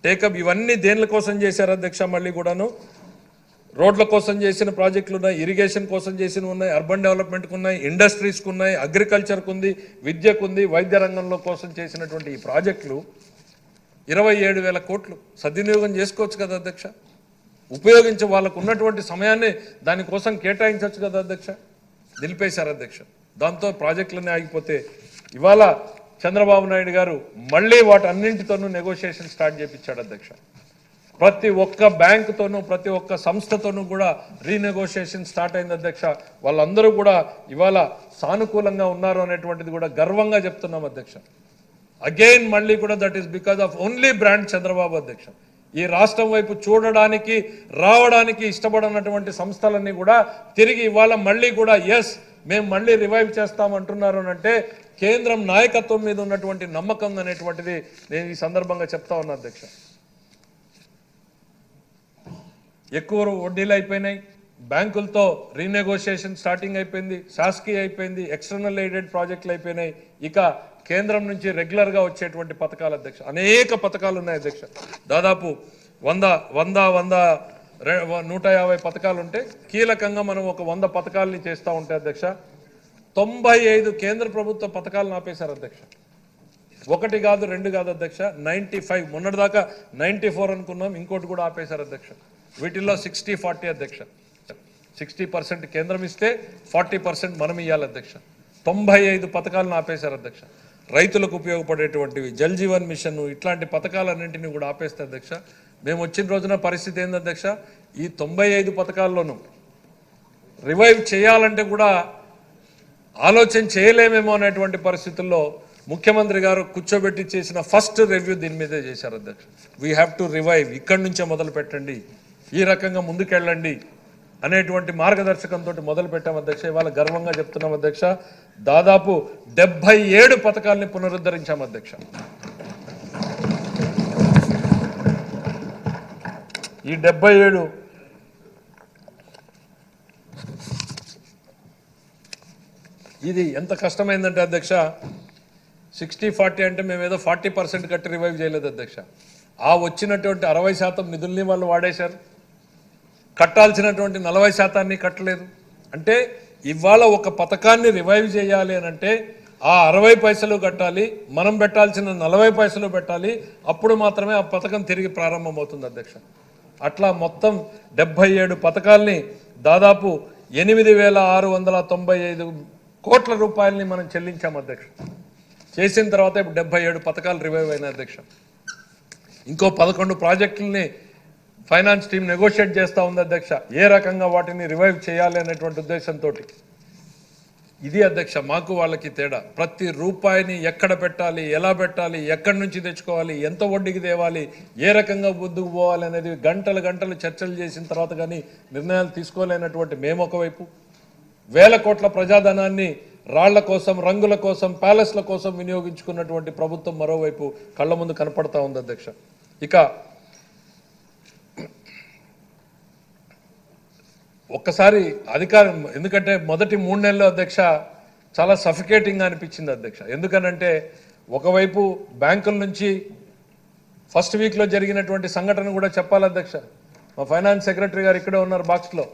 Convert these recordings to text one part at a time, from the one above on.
Take up ఇవన్నీ దేనిల కోసం చేశారు అధ్యక్ష? మళ్ళీ కూడాను రోడ్ల కోసం చేసిన ప్రాజెక్టులు ఉన్నాయి, ఇరిగేషన్ కోసం చేసినవి ఉన్నాయి, అర్బన్ డెవలప్మెంట్కు ఉన్నాయి, ఇండస్ట్రీస్కు ఉన్నాయి, అగ్రికల్చర్కు ఉంది, విద్యకు ఉంది, వైద్య రంగంలో కోసం చేసినటువంటి ఈ ప్రాజెక్టులు 27,000 కోట్లు సద్వినియోగం చేసుకోవచ్చు కదా అధ్యక్ష? ఉపయోగించి వాళ్ళకు ఉన్నటువంటి సమయాన్ని దానికోసం కేటాయించవచ్చు కదా అధ్యక్ష? నిలిపేశారు అధ్యక్ష. దాంతో ప్రాజెక్టులన్నీ ఆగిపోతే ఇవాళ చంద్రబాబు నాయుడు గారు మళ్ళీ వాటన్నింటితోనూ నెగోషియేషన్ స్టార్ట్ చేయించాడు అధ్యక్ష. ప్రతి ఒక్క బ్యాంకుతోనూ ప్రతి ఒక్క సంస్థతోనూ కూడా రీనెగోషియేషన్ స్టార్ట్ అయింది అధ్యక్ష. వాళ్ళందరూ కూడా ఇవాళ సానుకూలంగా ఉన్నారు అనేటువంటిది కూడా గర్వంగా చెప్తున్నాం అధ్యక్ష. అగైన్ మళ్ళీ కూడా that is because of only brand Chandrababu అధ్యక్ష. ఈ రాష్ట్రం వైపు చూడడానికి రావడానికి ఇష్టపడినటువంటి సంస్థలన్నీ కూడా తిరిగి ఇవాళ మళ్ళీ కూడా ఎస్ మేము మళ్ళీ రివైవ్ చేస్తామంటున్నారు అంటే కేంద్రం నాయకత్వం మీద ఉన్నటువంటి నమ్మకం అనేటువంటిది నేను ఈ సందర్భంగా చెప్తా ఉన్నా అధ్యక్ష. ఎక్కువ వడ్డీలు అయిపోయినాయి, బ్యాంకులతో రీనెగోషియేషన్ స్టార్టింగ్ అయిపోయింది, శాసకీయ అయిపోయింది, ఎక్స్టర్నల్ ఎయిడెడ్ ప్రాజెక్టులు అయిపోయినాయి. ఇక కేంద్రం నుంచి రెగ్యులర్గా వచ్చేటువంటి పథకాలు అధ్యక్ష అనేక పథకాలు ఉన్నాయి అధ్యక్ష. దాదాపు 150 పథకాలు ఉంటే కీలకంగా మనం ఒక 100 పథకాలని చేస్తూ ఉంటే అధ్యక్ష 95 కేంద్ర ప్రభుత్వ పథకాలను ఆపేశారు అధ్యక్ష. 1 కాదు 2 కాదు అధ్యక్ష, 95. మొన్నటిదాకా 94 అనుకున్నాం, ఇంకోటి కూడా ఆపేశారు అధ్యక్ష. వీటిల్లో 60-40 అధ్యక్ష. 60% కేంద్రం ఇస్తే 40% మనం ఇవ్వాలి అధ్యక్ష. 95 పథకాలను ఆపేశారు అధ్యక్ష. రైతులకు ఉపయోగపడేటువంటివి, జల్ జీవన్ మిషన్ ఇట్లాంటి పథకాలన్నింటినీ కూడా ఆపేస్తే అధ్యక్ష మేము వచ్చిన రోజున పరిస్థితి ఏంది అధ్యక్ష? ఈ 95 పథకాల్లోనూ రివైవ్ చేయాలంటే కూడా ఆలోచన చేయలేమేమో అనేటువంటి పరిస్థితుల్లో ముఖ్యమంత్రి గారు కూర్చోబెట్టి చేసిన ఫస్ట్ రివ్యూ దీని మీదే చేశారు అధ్యక్ష. వీ హ్యావ్ టు రివైవ్, ఇక్కడి నుంచే మొదలు పెట్టండి, ఈ రకంగా ముందుకెళ్ళండి అనేటువంటి మార్గదర్శకంతో మొదలు పెట్టాం అధ్యక్ష. ఇవాళ గర్వంగా చెప్తున్నాం అధ్యక్ష, దాదాపు 77 పథకాలని పునరుద్ధరించాం అధ్యక్ష. ఈ 77 ఇది ఎంత కష్టమైందంటే అధ్యక్ష 60-40 అంటే మేము ఏదో 40% కట్టి రివైవ్ చేయలేదు అధ్యక్ష. ఆ వచ్చినటువంటి 60% నిధుల్ని వాళ్ళు వాడేశారు, కట్టాల్సినటువంటి 40% కట్టలేదు. అంటే ఇవాళ ఒక పథకాన్ని రివైవ్ చేయాలి అని అంటే ఆ 60 పైసలు కట్టాలి, మనం పెట్టాల్సిన 40 పైసలు పెట్టాలి, అప్పుడు మాత్రమే ఆ పథకం తిరిగి ప్రారంభమవుతుంది అధ్యక్ష. అట్లా మొత్తం 77 పథకాల్ని దాదాపు 8,695 కోట్ల రూపాయలని మనం చెల్లించాం అధ్యక్ష. చేసిన తర్వాత ఇప్పుడు 77 పథకాలు రివైవ్ అయిన అధ్యక్ష. ఇంకో 11 ప్రాజెక్టులని ఫైనాన్స్ టీం నెగోషియేట్ చేస్తూ ఉంది అధ్యక్ష, ఏ రకంగా వాటిని రివైవ్ చేయాలి అనేటువంటి ఉద్దేశంతో. ఇది అధ్యక్ష మాకు వాళ్ళకి తేడా. ప్రతి రూపాయిని ఎక్కడ పెట్టాలి, ఎలా పెట్టాలి, ఎక్కడి నుంచి తెచ్చుకోవాలి, ఎంత వడ్డీకి తేవాలి, ఏ రకంగా ముందుకు పోవాలి అనేది గంటలు చర్చలు చేసిన తర్వాత కానీ నిర్ణయాలు తీసుకోలేనటువంటి మేము ఒకవైపు, 1000 కోట్ల ప్రజాధనాన్ని రాళ్ల కోసం, రంగుల కోసం, ప్యాలెస్ల కోసం వినియోగించుకున్నటువంటి ప్రభుత్వం మరోవైపు కళ్ళ ముందు కనపడతా ఉంది అధ్యక్ష. ఇక ఒక్కసారి అధికారం, ఎందుకంటే మొదటి 3 నెలలు అధ్యక్ష చాలా సఫికేటింగ్గా అనిపించింది అధ్యక్ష. ఎందుకనంటే ఒకవైపు బ్యాంకుల నుంచి ఫస్ట్ వీక్లో జరిగినటువంటి సంఘటన కూడా చెప్పాలి అధ్యక్ష. మా ఫైనాన్స్ సెక్రటరీ గారు ఇక్కడే ఉన్నారు బాక్స్లో.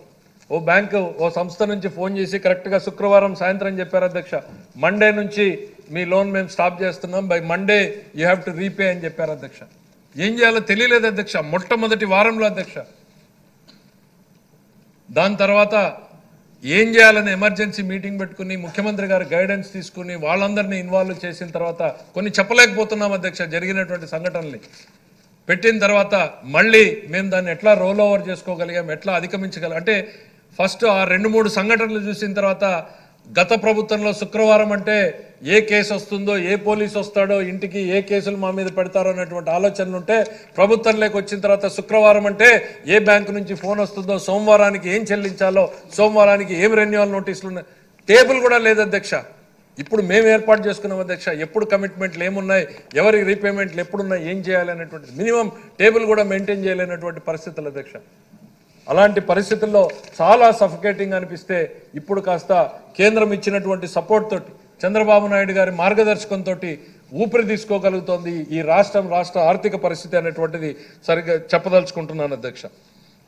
ఓ బ్యాంకు ఓ సంస్థ నుంచి ఫోన్ చేసి కరెక్ట్గా శుక్రవారం సాయంత్రం చెప్పారు అధ్యక్ష, మండే నుంచి మీ లోన్ మేము స్టాప్ చేస్తున్నాం, by Monday you have to repay అని చెప్పారు అధ్యక్ష. ఏం చేయాలో తెలియలేదు అధ్యక్ష మొట్టమొదటి వారంలో అధ్యక్ష. దాని తర్వాత ఏం చేయాలని ఎమర్జెన్సీ మీటింగ్ పెట్టుకుని ముఖ్యమంత్రి గారు గైడెన్స్ తీసుకుని వాళ్ళందరినీ ఇన్వాల్వ్ చేసిన తర్వాత కొన్ని చెప్పలేకపోతున్నాం అధ్యక్ష. జరిగినటువంటి సంఘటనల్ని పెట్టిన తర్వాత మళ్ళీ మేము దాన్ని ఎట్లా రోల్ ఓవర్ చేసుకోగలిగాం, ఎట్లా అధిగమించగలం అంటే ఫస్ట్ ఆ 2-3 సంఘటనలు చూసిన తర్వాత గత ప్రభుత్వంలో శుక్రవారం అంటే ఏ కేసు వస్తుందో, ఏ పోలీసు వస్తాడో ఇంటికి, ఏ కేసులు మా మీద పెడతారో అనేటువంటి ఆలోచనలు ఉంటే, ప్రభుత్వంలోకి వచ్చిన తర్వాత శుక్రవారం అంటే ఏ బ్యాంకు నుంచి ఫోన్ వస్తుందో, సోమవారానికి ఏం చెల్లించాలో, సోమవారానికి ఏం రెన్యువల్ నోటీసులు ఉన్నాయి, టేబుల్ కూడా లేదు అధ్యక్ష. ఇప్పుడు మేము ఏర్పాటు చేసుకున్నాం అధ్యక్ష, ఎప్పుడు కమిట్మెంట్లు ఏమున్నాయి, ఎవరి రీపేమెంట్లు ఎప్పుడున్నాయి, ఏం చేయాలి అనేటువంటి మినిమం టేబుల్ కూడా మెయింటైన్ చేయలేనటువంటి పరిస్థితులు అధ్యక్ష. అలాంటి పరిస్థితుల్లో చాలా సఫికేటింగ్ అనిపిస్తే ఇప్పుడు కాస్త కేంద్రం ఇచ్చినటువంటి సపోర్ట్ తోటి, చంద్రబాబు నాయుడు గారి మార్గదర్శకంతో ఊపిరి తీసుకోగలుగుతోంది ఈ రాష్ట్ర ఆర్థిక పరిస్థితి అనేటువంటిది సరిగ్గా చెప్పదలుచుకుంటున్నాను అధ్యక్ష.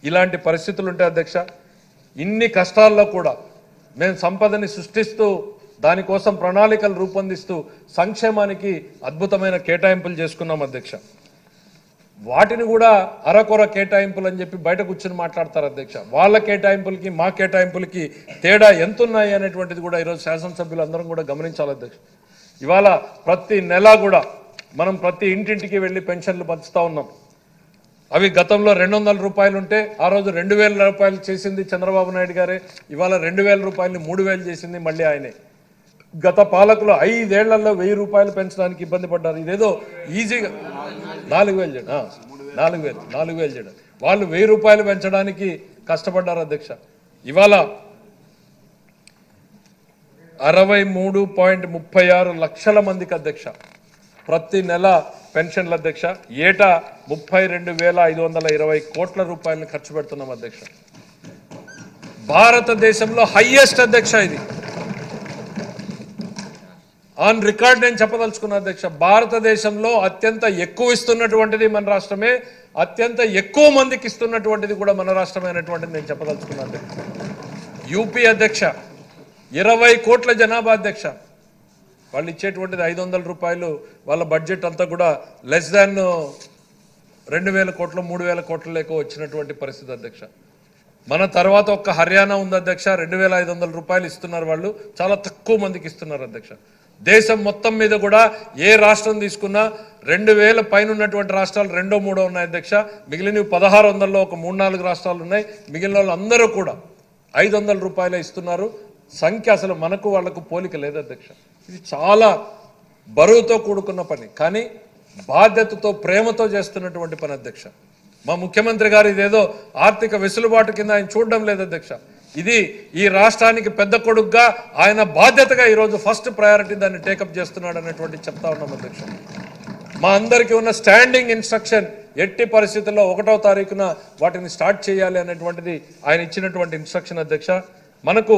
ఇలాంటి పరిస్థితులు ఉంటే అధ్యక్ష, ఇన్ని కష్టాల్లో కూడా మేము సంపదని సృష్టిస్తూ దానికోసం ప్రణాళికలు రూపొందిస్తూ సంక్షేమానికి అద్భుతమైన కేటాయింపులు చేసుకున్నాం అధ్యక్ష. వాటిని కూడా అరకొర కేటాయింపులు అని చెప్పి బయట కూర్చొని మాట్లాడతారు అధ్యక్ష. వాళ్ళ కేటాయింపులకి మా కేటాయింపులకి తేడా ఎంత ఉన్నాయి అనేటువంటిది కూడా ఈరోజు శాసనసభ్యులు అందరం కూడా గమనించాలి అధ్యక్ష. ఇవాళ ప్రతి నెల కూడా మనం ప్రతి ఇంటింటికి వెళ్ళి పెన్షన్లు పంచుతా ఉన్నాం. అవి గతంలో 200 రూపాయలు ఉంటే ఆ రోజు 2000 రూపాయలు చేసింది చంద్రబాబు నాయుడు గారే. ఇవాళ 2000 రూపాయలని 3000 చేసింది మళ్ళీ ఆయనే. గత పాలకులు 5 ఏళ్లలో 1000 రూపాయలు పెంచడానికి ఇబ్బంది పడ్డారు. ఇదేదో ఈజీగా 4000 చేయడం 4000 చేయడం వాళ్ళు 1000 రూపాయలు పెంచడానికి కష్టపడ్డారు అధ్యక్ష. ఇవాళ 63.36 లక్షల మందికి అధ్యక్ష ప్రతి నెల పెన్షన్ల అధ్యక్ష. ఏటా 32,520 కోట్ల రూపాయలను ఖర్చు పెడుతున్నాం అధ్యక్ష. భారతదేశంలో హైయెస్ట్ అధ్యక్ష. ఇది ఆన్ రికార్డ్ నేను చెప్పదలుచుకున్నా అధ్యక్ష. భారతదేశంలో అత్యంత ఎక్కువ ఇస్తున్నటువంటిది మన రాష్ట్రమే, అత్యంత ఎక్కువ మందికి ఇస్తున్నటువంటిది కూడా మన రాష్ట్రమే అనేటువంటిది నేను చెప్పదలుచుకున్నా అధ్యక్ష. యూపీ అధ్యక్ష 20 కోట్ల జనాభా అధ్యక్ష. వాళ్ళు ఇచ్చేటువంటిది 500 రూపాయలు. వాళ్ళ బడ్జెట్ అంతా కూడా లెస్ దాన్ 2000 కోట్లు 3000 కోట్ల లేక వచ్చినటువంటి పరిస్థితి అధ్యక్ష. మన తర్వాత ఒక్క హర్యానా ఉంది అధ్యక్ష, 2500 రూపాయలు ఇస్తున్నారు. వాళ్ళు చాలా తక్కువ మందికి ఇస్తున్నారు అధ్యక్ష. దేశం మొత్తం మీద కూడా ఏ రాష్ట్రం తీసుకున్నా 2000 పైన ఉన్నటువంటి రాష్ట్రాలు 2-3 ఉన్నాయి అధ్యక్ష. మిగిలినవి 1600లో ఒక 3-4 రాష్ట్రాలు ఉన్నాయి. మిగిలిన వాళ్ళు అందరూ కూడా 500 రూపాయలే ఇస్తున్నారు. సంఖ్య అసలు మనకు వాళ్లకు పోలిక లేదు అధ్యక్ష. ఇది చాలా బరువుతో కూడుకున్న పని, కానీ బాధ్యతతో ప్రేమతో చేస్తున్నటువంటి పని అధ్యక్ష. మా ముఖ్యమంత్రి గారు ఇదేదో ఆర్థిక వెసులుబాటు కింద ఆయన చూడడం లేదు అధ్యక్ష. ఇది ఈ రాష్ట్రానికి పెద్ద కొడుకుగా ఆయన బాధ్యతగా ఈరోజు ఫస్ట్ ప్రయారిటీ దాన్ని టేకప్ చేస్తున్నాడు అనేటువంటి చెప్తా ఉన్నాం అధ్యక్ష. మా అందరికీ ఉన్న స్టాండింగ్ ఇన్స్ట్రక్షన్ ఎట్టి పరిస్థితుల్లో 1వ తారీఖున వాటిని స్టార్ట్ చేయాలి అనేటువంటిది ఆయన ఇచ్చినటువంటి ఇన్స్ట్రక్షన్ అధ్యక్ష. మనకు